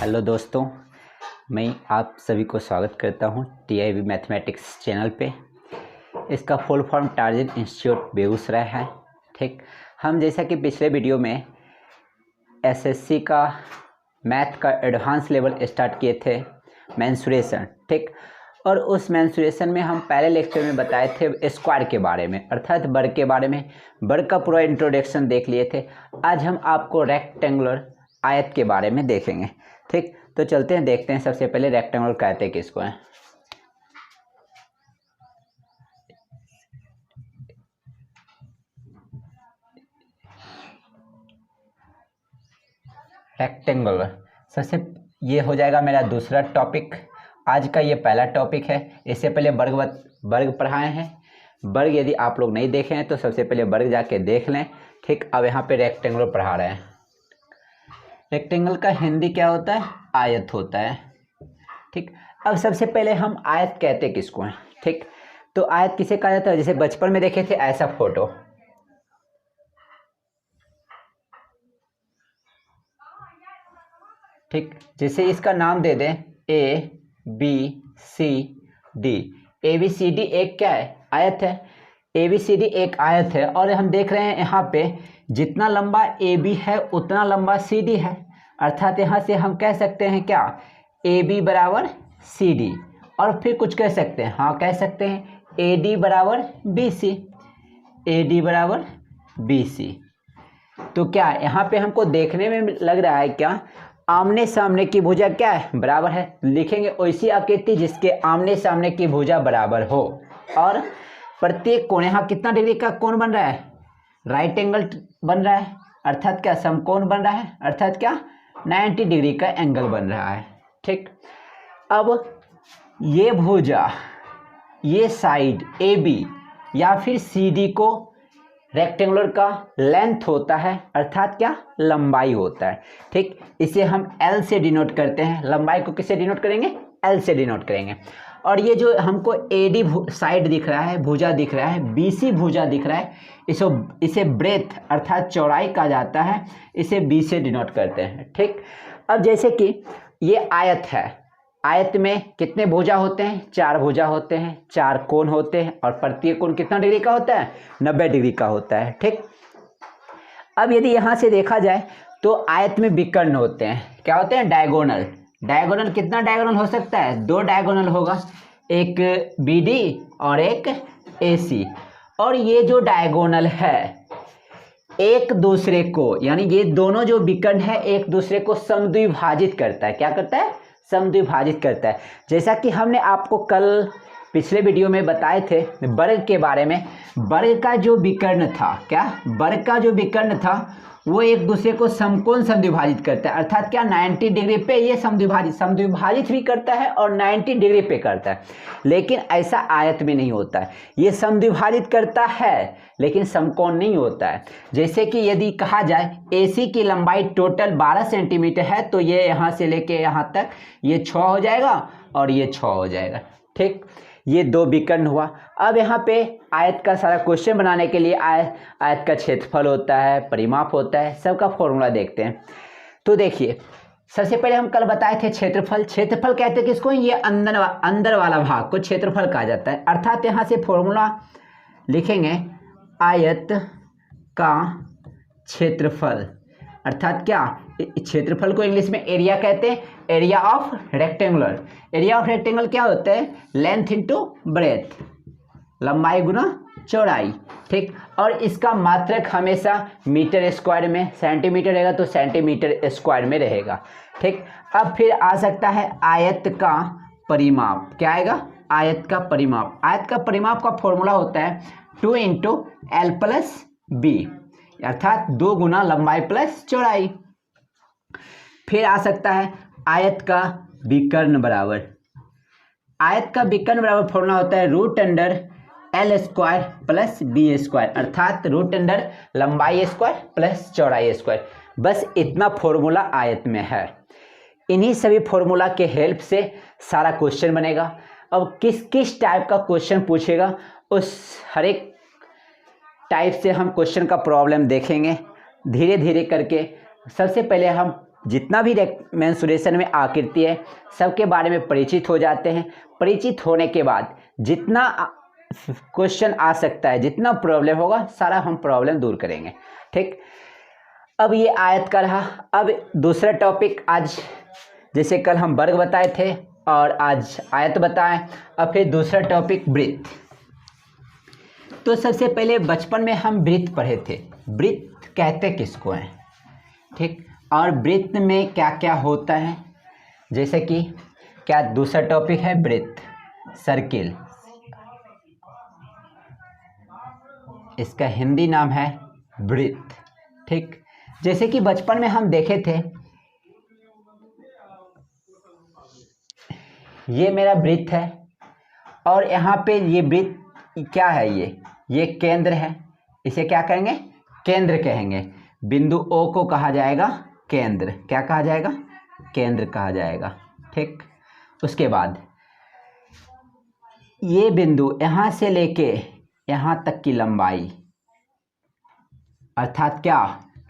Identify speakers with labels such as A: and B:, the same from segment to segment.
A: Hello दोस्तों, मैं आप सभी को स्वागत करता हूं TIB मैथमेटिक्स चैनल पे। इसका full form target institute Begusarai है। ठीक, हम जैसा कि पिछले वीडियो में SSC का मैथ का एडवांस लेवल स्टार्ट किए थे मेंसुरेशन। ठीक, और उस मेंसुरेशन में हम पहले लेक्चर में बताए थे स्क्वायर के बारे में, अर्थात वर्ग के बारे में। वर्ग का पूरा इंट्रोडक्शन देख लिए थे। आज हम आपको रेक्टेंगुलर आयत के बारे में देखेंगे। ठीक, तो चलते हैं, देखते हैं। सबसे पहले रेक्टेंगुलर कहते किसको हैं। रेक्टेंगुलर सबसे ये हो जाएगा मेरा दूसरा टॉपिक। आज का ये पहला टॉपिक है। इससे पहले वर्ग पढ़ाए हैं। वर्ग यदि आप लोग नहीं देखे हैं तो सबसे पहले वर्ग जाके देख लें। ठीक, अब यहाँ पे रेक्टेंगुलर पढ़ा रहे हैं। रेक्टेंगल का हिंदी क्या होता है? आयत होता है। ठीक, अब सबसे पहले हम आयत कहते किसको हैं। ठीक, तो आयत किसे कहा जाता है? जैसे बचपन में देखे थे ऐसा फोटो, ठीक, जैसे इसका नाम दे दें ABCD। ABCD एक क्या है? आयत है। ABCD एक आयत है और हम देख रहे हैं यहाँ पे जितना लंबा AB है उतना लंबा CD है। अर्थात यहाँ से हम कह सकते हैं क्या? AB बराबर CD। और फिर कुछ कह सकते हैं, हाँ कह सकते हैं AD बराबर BC। AD बराबर BC। तो क्या यहाँ पे हमको देखने में लग रहा है क्या? आमने सामने की भुजा क्या है? बराबर है। लिखेंगे वैसी आकृति जिसके आमने सामने की भुजा बराबर हो और प्रत्येक कोण, यहाँ कितना डिग्री का कोण बन रहा है? राइट एंगल बन रहा है। अर्थात क्या? समकोण बन रहा है। अर्थात क्या? 90 डिग्री का एंगल बन रहा है। ठीक, अब ये भुजा, ये साइड AB या फिर CD को रेक्टेंगुलर का लेंथ होता है, अर्थात क्या? लंबाई होता है। ठीक, इसे हम L से डिनोट करते हैं। लंबाई को किससे डिनोट करेंगे? L से डिनोट करेंगे। और ये जो हमको AD साइड दिख रहा है, भुजा दिख रहा है, BC भुजा दिख रहा है, इसे ब्रेथ अर्थात चौड़ाई कहा जाता है। इसे B से डिनोट करते हैं। ठीक, अब जैसे कि ये आयत है, आयत में कितने भुजा होते हैं? 4 भुजा होते हैं, 4 कोण होते हैं और प्रत्येक कोण कितना डिग्री का होता है? 90 डिग्री का होता है। ठीक, अब यदि यहाँ से देखा जाए तो आयत में विकर्ण होते हैं। क्या होते हैं? डायगोनल। डायगोनल कितना डायगोनल हो सकता है? 2 डायगोनल होगा, एक BD और एक AC। और ये जो डायगोनल है एक दूसरे को, यानी ये दोनों जो विकर्ण है एक दूसरे को समद्विभाजित करता है। क्या करता है? समद्विभाजित करता है। जैसा कि हमने आपको कल पिछले वीडियो में बताए थे वर्ग के बारे में। वर्ग का जो विकर्ण था, क्या? वर्ग का जो विकर्ण था वो एक दूसरे को समकोण समद्विभाजित करता है। अर्थात क्या? 90 डिग्री पे ये समद्विभाजित भी करता है और 90 डिग्री पे करता है। लेकिन ऐसा आयत में नहीं होता है। ये समद्विभाजित करता है लेकिन समकोण नहीं होता है। जैसे कि यदि कहा जाए AC की लंबाई टोटल 12 सेंटीमीटर है तो ये यहाँ से लेके यहाँ तक ये 6 हो जाएगा और ये 6 हो जाएगा। ठीक, ये 2 विकर्ण हुआ। अब यहाँ पे आयत का सारा क्वेश्चन बनाने के लिए आयत का क्षेत्रफल होता है, परिमाप होता है, सबका फॉर्मूला देखते हैं। तो देखिए, सबसे पहले हम कल बताए थे क्षेत्रफल। क्षेत्रफल कहते हैं किसको? ये अंदर वाला भाग को क्षेत्रफल कहा जाता है। अर्थात यहाँ से फॉर्मूला लिखेंगे आयत का क्षेत्रफल। अर्थात क्या? क्षेत्रफल को इंग्लिश में एरिया कहते हैं, area of rectangular. Area of rectangle क्या होता है? लेंथ इंटू ब्रेथ, लंबाई गुना चौड़ाई। ठीक, और इसका मात्रक हमेशा मीटर स्क्वायर में, सेंटीमीटर रहेगा तो सेंटीमीटर स्क्वायर में रहेगा। ठीक, अब फिर आ सकता है आयत का परिमाप। क्या आएगा? आयत का परिमाप। आयत का परिमाप का फॉर्मूला होता है 2 इंटू L प्लस B, अर्थात 2 गुना लंबाई प्लस चौड़ाई। फिर आ सकता है आयत का विकर्ण बराबर। आयत का विकर्ण बराबर फॉर्मूला होता है root under L square plus B square, अर्थात रूट अंडर लंबाई स्क्वायर प्लस चौड़ाई स्क्वायर। बस इतना फॉर्मूला आयत में है। इन्हीं सभी फॉर्मूला के हेल्प से सारा क्वेश्चन बनेगा। अब किस किस टाइप का क्वेश्चन पूछेगा उस हर एक टाइप से हम क्वेश्चन का प्रॉब्लम देखेंगे धीरे धीरे करके। सबसे पहले हम जितना भी मेंसुरेशन में आकृति है सबके बारे में परिचित हो जाते हैं। परिचित होने के बाद जितना क्वेश्चन आ सकता है, जितना प्रॉब्लम होगा सारा हम प्रॉब्लम दूर करेंगे। ठीक, अब ये आयत का रहा। अब दूसरा टॉपिक, आज जैसे कल हम वर्ग बताए थे और आज आयत बताएं, अब फिर दूसरा टॉपिक वृत्त। तो सबसे पहले बचपन में हम वृत्त पढ़े थे। वृत्त कहते किसको हैं, ठीक, और वृत्त में क्या क्या होता है, जैसे कि क्या दूसरा टॉपिक है वृत्त, सर्किल, इसका हिंदी नाम है वृत्त। ठीक, जैसे कि बचपन में हम देखे थे, ये मेरा वृत्त है और यहाँ पे ये वृत्त क्या है, ये केंद्र है। इसे क्या कहेंगे, केंद्र कहेंगे। बिंदु O को कहा जाएगा केंद्र। क्या कहा जाएगा, केंद्र कहा जाएगा। ठीक, उसके बाद ये बिंदु यहाँ से लेके यहाँ तक की लंबाई अर्थात क्या,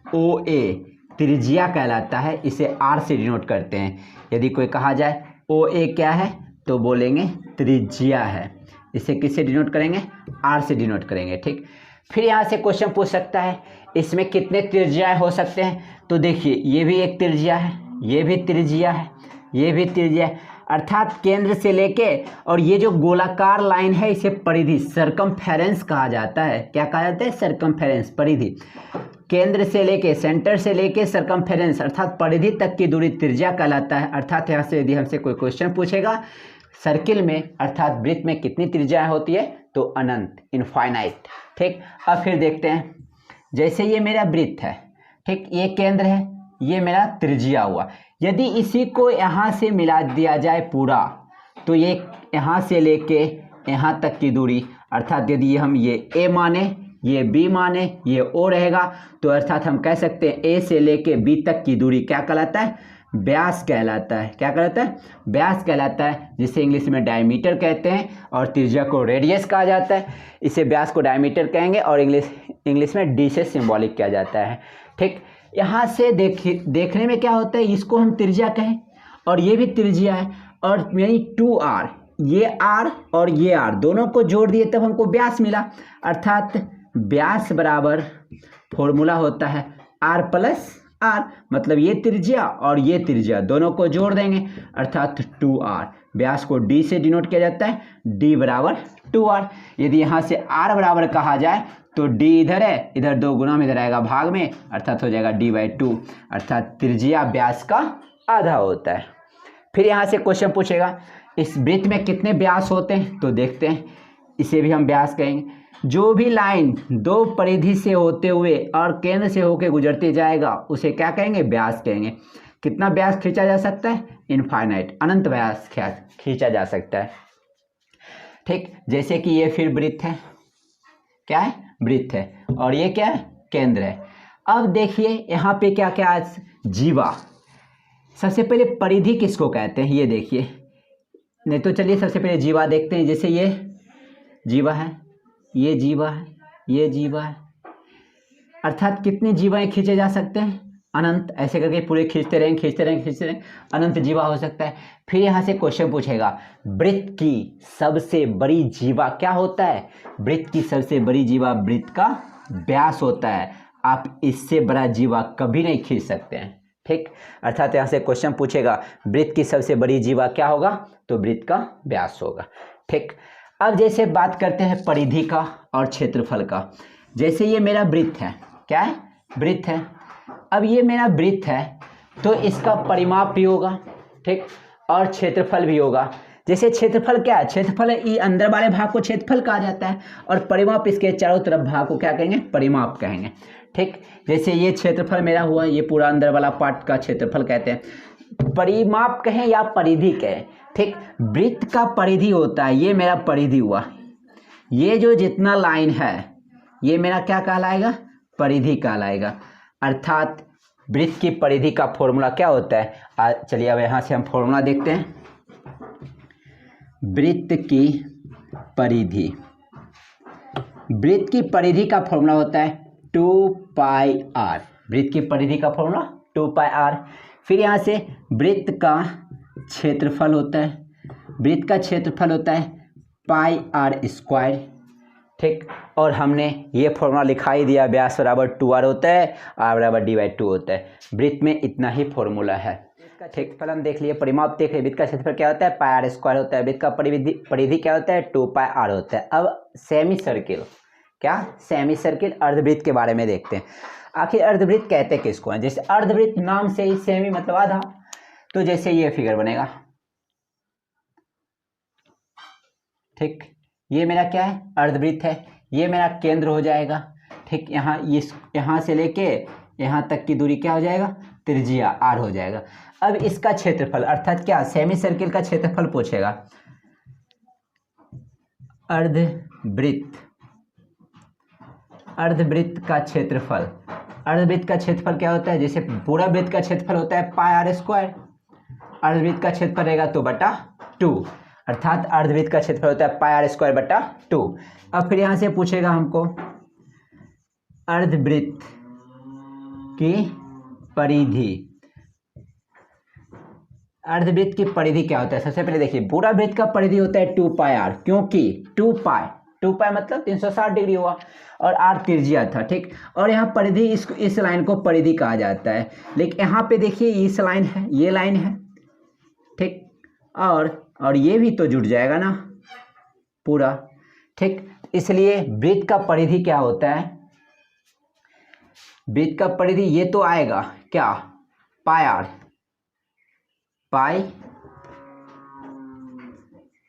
A: OA त्रिज्या कहलाता है। इसे R से डिनोट करते हैं। यदि कोई कहा जाए OA क्या है तो बोलेंगे त्रिज्या है। इसे किससे डिनोट करेंगे, R से डिनोट करेंगे। ठीक, फिर यहाँ से क्वेश्चन पूछ सकता है इसमें कितने त्रिज्याएं हो सकते हैं। तो देखिए ये भी एक त्रिज्या है, ये भी त्रिज्या है, ये भी त्रिज्या है। अर्थात केंद्र से लेके और ये जो गोलाकार लाइन है इसे परिधि, सर्कमफेरेंस कहा जाता है। क्या कहा जाता है, सर्कमफेरेंस, परिधि। केंद्र से लेके, सेंटर से लेके सर्कमफेरेंस अर्थात परिधि तक की दूरी त्रिज्या कहलाता है। अर्थात यहाँ से यदि हमसे कोई क्वेश्चन पूछेगा सर्किल में अर्थात वृत्त में कितनी त्रिज्याएं होती है तो अनंत, इनफाइनाइट। ठीक, अब फिर देखते हैं, जैसे ये मेरा वृत्त है, ठीक, ये केंद्र है, ये मेरा त्रिज्या हुआ। यदि इसी को यहाँ से मिला दिया जाए पूरा तो ये यहाँ से लेके यहाँ तक की दूरी अर्थात यदि हम ये A माने, ये B माने, ये O रहेगा तो अर्थात हम कह सकते हैं A से लेके B तक की दूरी क्या कहलाता है, व्यास कहलाता है। क्या कहलाता है, व्यास कहलाता है, जिसे इंग्लिश में डायमीटर कहते हैं और त्रिज्या को रेडियस कहा जाता है। इसे व्यास को डायमीटर कहेंगे और इंग्लिश में D से सिंबॉलिक किया जाता है। ठीक, यहाँ से देखने में क्या होता है, इसको हम त्रिज्या कहें और ये भी त्रिज्या है और यानी 2R, ये R और ये R दोनों को जोड़ दिए तब हमको व्यास मिला। अर्थात व्यास बराबर फॉर्मूला होता है R प्लस R, मतलब ये त्रिज्या और ये त्रिज्या दोनों को जोड़ देंगे अर्थात 2R। व्यास को D से डिनोट किया जाता है, D बराबर 2R। यदि यहाँ से R बराबर कहा जाए तो D इधर है, इधर 2 गुना में इधर आएगा भाग में अर्थात हो जाएगा D/2 अर्थात त्रिज्या व्यास का आधा होता है। फिर यहाँ से क्वेश्चन पूछेगा इस वृत्त में कितने व्यास होते हैं तो देखते हैं, इसे भी हम व्यास कहेंगे। जो भी लाइन 2 परिधि से होते हुए और केंद्र से होकर गुजरते जाएगा उसे क्या कहेंगे, व्यास कहेंगे। कितना व्यास खींचा जा सकता है, इनफाइनाइट, अनंत व्यास खींचा जा सकता है। ठीक, जैसे कि ये फिर वृत्त है, क्या है, वृत्त है और ये क्या है, केंद्र है। अब देखिए यहाँ पे क्या क्या, जीवा। सबसे पहले परिधि किसको कहते हैं ये देखिए, नहीं तो चलिए सबसे पहले जीवा देखते हैं। जैसे ये जीवा है, ये जीवा है, ये जीवा है, अर्थात कितनी जीवाएं खींचे जा सकते हैं, अनंत। ऐसे करके पूरे खींचते रहेंगे, खींचते रहेंगे, खींचते रहेंगे, अनंत जीवा हो सकता है। फिर यहाँ से क्वेश्चन पूछेगा वृत्त की सबसे बड़ी जीवा क्या होता है, वृत्त की सबसे बड़ी जीवा वृत्त का व्यास होता है। आप इससे बड़ा जीवा कभी नहीं खींच सकते हैं। ठीक, अर्थात यहाँ से क्वेश्चन पूछेगा वृत्त की सबसे बड़ी जीवा क्या होगा तो वृत्त का व्यास होगा। ठीक, अब जैसे बात करते हैं परिधि का और क्षेत्रफल का। जैसे ये मेरा वृत्त है, क्या है, वृत्त है। अब ये मेरा वृत्त है तो इसका परिमाप भी होगा, ठीक, और क्षेत्रफल भी होगा। जैसे क्षेत्रफल क्या है, क्षेत्रफल ये अंदर वाले भाग को क्षेत्रफल कहा जाता है और परिमाप इसके चारों तरफ भाग को क्या कहेंगे, परिमाप कहेंगे। ठीक, जैसे ये क्षेत्रफल मेरा हुआ, ये पूरा अंदर वाला पार्ट का क्षेत्रफल कहते हैं। परिमाप कहें या परिधि कहें, ठीक, वृत्त का परिधि होता है, ये मेरा परिधि हुआ। ये जो जितना लाइन है ये मेरा क्या कहलाएगा, परिधि कहलाएगा। अर्थात वृत्त की परिधि का फॉर्मूला क्या होता है, चलिए अब यहाँ से हम फॉर्मूला देखते हैं। वृत्त की परिधि, वृत्त की परिधि का फॉर्मूला होता है 2πr। वृत्त की परिधि का फॉर्मूला 2πr। फिर यहाँ से वृत्त का क्षेत्रफल होता है, वृत्त का क्षेत्रफल होता है पाई आर स्क्वायर, ठीक। और हमने ये फॉर्मूला लिखा ही दिया, व्यास बराबर 2r होता है, r बराबर d/2 होता है। वृत्त में इतना ही फॉर्मूला है, ठीक। फल हम देख लिए, परिमाप देख लिए, वृत्त का क्षेत्रफल क्या होता है, पाई आर स्क्वायर होता है, वृत्त का परिधि क्या होता है, 2 पाई r होता है। अब सेमी सर्किल, क्या सेमी सर्किल अर्धवृत्त के बारे में देखते हैं। आखिर अर्धवृत्त कहते किसको हैं? जैसे अर्धवृत्त नाम से ही सेमी मतलब आधा, तो जैसे ये फिगर बनेगा, ठीक। ये मेरा क्या है, अर्धवृत्त है, ये मेरा केंद्र हो जाएगा, ठीक। यहाँ से लेके यहाँ तक की दूरी क्या हो जाएगा, त्रिज्या r हो जाएगा। अब इसका क्षेत्रफल अर्थात क्या, सेमी सर्किल का क्षेत्रफल पूछेगा। अर्धवृत्त का क्षेत्रफल, अर्धवृत्त का क्षेत्रफल क्या होता है, जैसे पूरा वृत्त का क्षेत्रफल होता है पाई आर स्क्वायर, अर्धवृत्त का क्षेत्रफल रहेगा तो बटा 2, अर्थात अर्धवृत्त का क्षेत्रफल होता है पाई आर स्क्वायर बटा 2। अब फिर यहाँ से पूछेगा हमको अर्धवृत्त की परिधि, अर्धवृत्त की परिधि क्या होता है। सबसे पहले देखिए, पूरा वृत्त का परिधि होता है 2 पाई आर, क्योंकि 2 पाई मतलब 360 डिग्री हुआ और आर त्रिज्या था, ठीक। और यहाँ परिधि, इस लाइन को परिधि कहा जाता है। लेकिन यहाँ पे देखिए इस लाइन है, ये लाइन है, ठीक। और ये भी तो जुड़ जाएगा ना पूरा, ठीक। इसलिए वृत्त का परिधि क्या होता है, वृत्त का परिधि ये तो आएगा क्या, पाई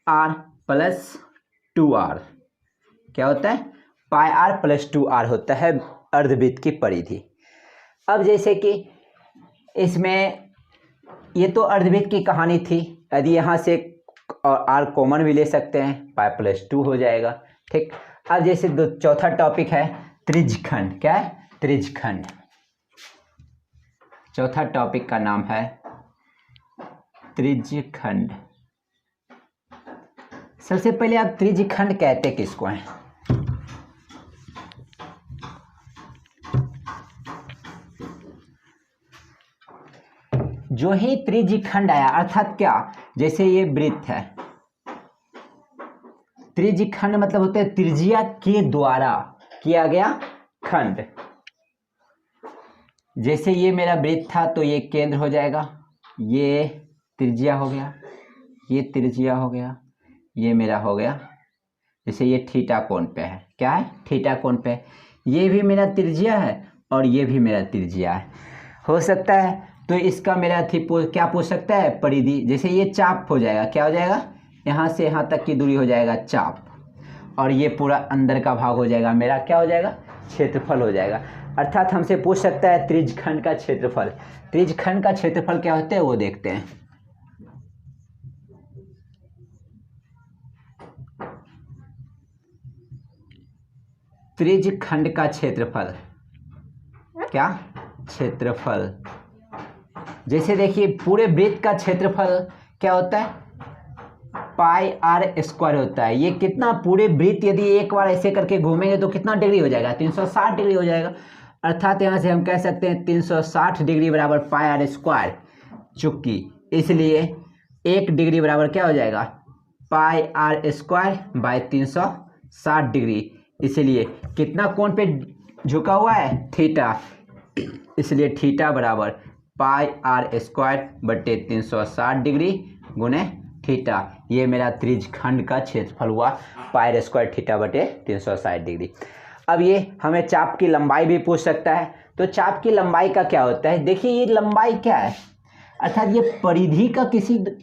A: आर प्लस 2r, क्या होता है, पाई आर प्लस 2r होता है अर्धवृत्त की परिधि। अब जैसे कि इसमें ये तो अर्धवृत्त की कहानी थी, यदि यहाँ से और r कॉमन भी ले सकते हैं, पाई प्लस 2 हो जाएगा, ठीक। अब जैसे चौथा टॉपिक है त्रिज्यखंड, क्या है, त्रिज्यखंड। चौथा टॉपिक का नाम है त्रिज्यखंड। सबसे पहले आप त्रिज्यखंड कहते किसको हैं, जो ही त्रिज्यखंड आया अर्थात क्या, जैसे ये वृत्त है, त्रिज्यखंड मतलब होता है त्रिज्या के द्वारा किया गया खंड। जैसे ये मेरा वृत्त था तो ये केंद्र हो जाएगा, ये त्रिज्या हो गया, ये त्रिज्या हो गया, ये मेरा हो गया। जैसे ये थीटा कोण पे है, क्या है, थीटा कोण पे, ये भी मेरा त्रिज्या है और ये भी मेरा त्रिज्या है। हो सकता है तो इसका मेरा क्या पूछ सकता है, परिधि। जैसे ये चाप हो जाएगा, क्या हो जाएगा, यहाँ से यहाँ तक की दूरी हो जाएगा चाप, और ये पूरा अंदर का भाग हो जाएगा मेरा क्या हो जाएगा, क्षेत्रफल हो जाएगा। अर्थात हमसे पूछ सकता है त्रिज्यखंड का क्षेत्रफल। त्रिज्यखंड का क्षेत्रफल क्या होता है वो देखते हैं। त्रिज्यखंड का क्षेत्रफल, क्या, क्षेत्रफल। जैसे देखिए पूरे वृत्त का क्षेत्रफल क्या होता है, पाई आर स्क्वायर होता है। ये कितना, पूरे वृत्त यदि एक बार ऐसे करके घूमेंगे तो कितना डिग्री हो जाएगा, 360 डिग्री हो जाएगा। अर्थात यहाँ से हम कह सकते हैं 360 डिग्री बराबर पाई आर स्क्वायर, चूंकि इसलिए 1 डिग्री बराबर क्या हो जाएगा, पाई आर स्क्वायर बाय 360 डिग्री। इसलिए कितना कोण पे झुका हुआ है, थीटा, इसलिए थीटा बराबर पाई आर स्क्वायर बटे 360 डिग्री गुने थीटा। ये मेरा त्रिज्यखंड का क्षेत्रफल हुआ, पाई आर स्क्वायर थीटा बटे 360 डिग्री। अब ये हमें चाप की लंबाई भी पूछ सकता है, तो चाप की लंबाई का क्या होता है। देखिए ये लंबाई क्या है, अर्थात ये परिधि का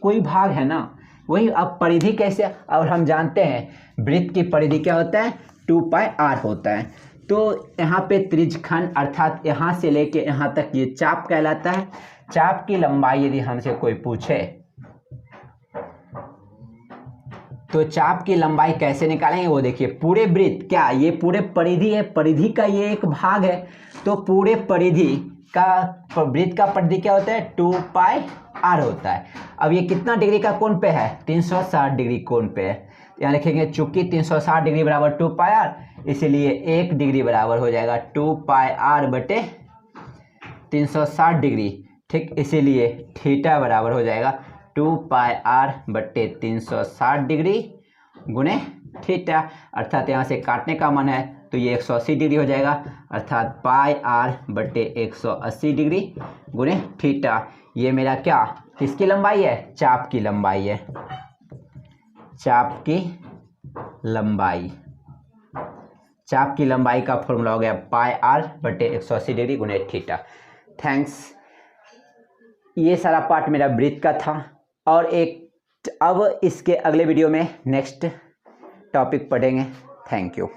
A: कोई भाग है ना, वही। अब परिधि कैसे, और हम जानते हैं वृत्त की परिधि क्या होता है, 2 पाई आर होता है। तो यहाँ पे त्रिज्यखंड अर्थात यहाँ से लेके यहाँ तक ये चाप कहलाता है। चाप की लंबाई यदि हमसे कोई पूछे तो चाप की लंबाई कैसे निकालेंगे वो देखिए। पूरे वृत्त, क्या ये पूरे परिधि है, परिधि का ये एक भाग है, तो पूरे परिधि का, वृत्त का परिधि क्या होता है, 2 पाई आर होता है। अब ये कितना डिग्री का कोण पे है, 360 डिग्री कोण पे है। यहाँ लिखेंगे चूंकि 360 डिग्री बराबर 2 पाई आर, इसलिए 1 डिग्री बराबर हो जाएगा 2 पाई आर बटे 360 डिग्री। ठीक, इसीलिए थीटा बराबर हो जाएगा 2πr/360 गुणे थीटा, अर्थात यहाँ से काटने का मन है तो ये 180 डिग्री हो जाएगा, अर्थात πr/180 गुणे थीटा। ये मेरा क्या, किसकी लंबाई है, चाप की लंबाई है, चाप की लंबाई। चाप की लंबाई का फॉर्मूला हो गया πr/180 गुणे थीटा। थैंक्स। ये सारा पार्ट मेरा ब्रीथ का था, और अब इसके अगले वीडियो में नेक्स्ट टॉपिक पढ़ेंगे। Thank you.